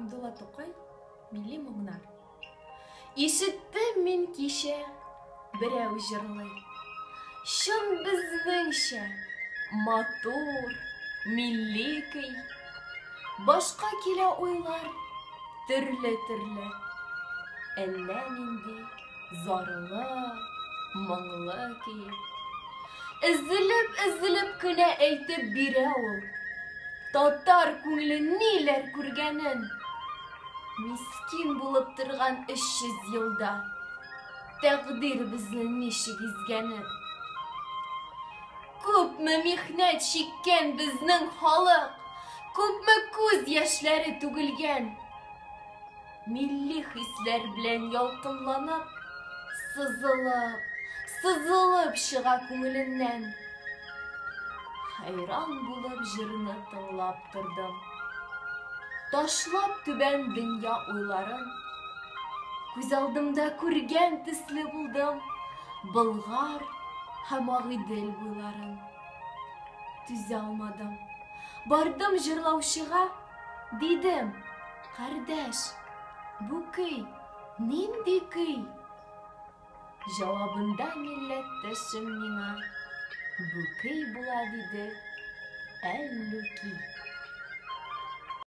Абдулла Тукай, Милли моңнар. Ишеттем мин кичә, берәү җырлый. Шун безнеңчә, матур, милли көй. Башка килә уйлар, төрле-төрле. Әллә нинди зарлы, моңлы көй. Эзелеп кенә әйтеп бирә ул. Татар күңле ниләр күргәнен. Мискин булып торган 300 елда тәкъдир безне ничек изгәнен. Күпме михнәт чиккән безнең халык, күпме күз яшьләре түгелгән. Милли хисләр белән ялкынланып, сызылып чыга күңеленнән. Хайран булып җырны тыңлап тордым. Ташлап түбән дөнья уйларын, күз алдымда күргән төсле булдым Болгар һәм Агыйдел буйларын. Түзә алмадым. Бардым җырлаучыга, дидем: "Кардәш, бу көй нинди көй?" Җавабында милләттәшем миңа: "Бу көй була", диде, Әллүки.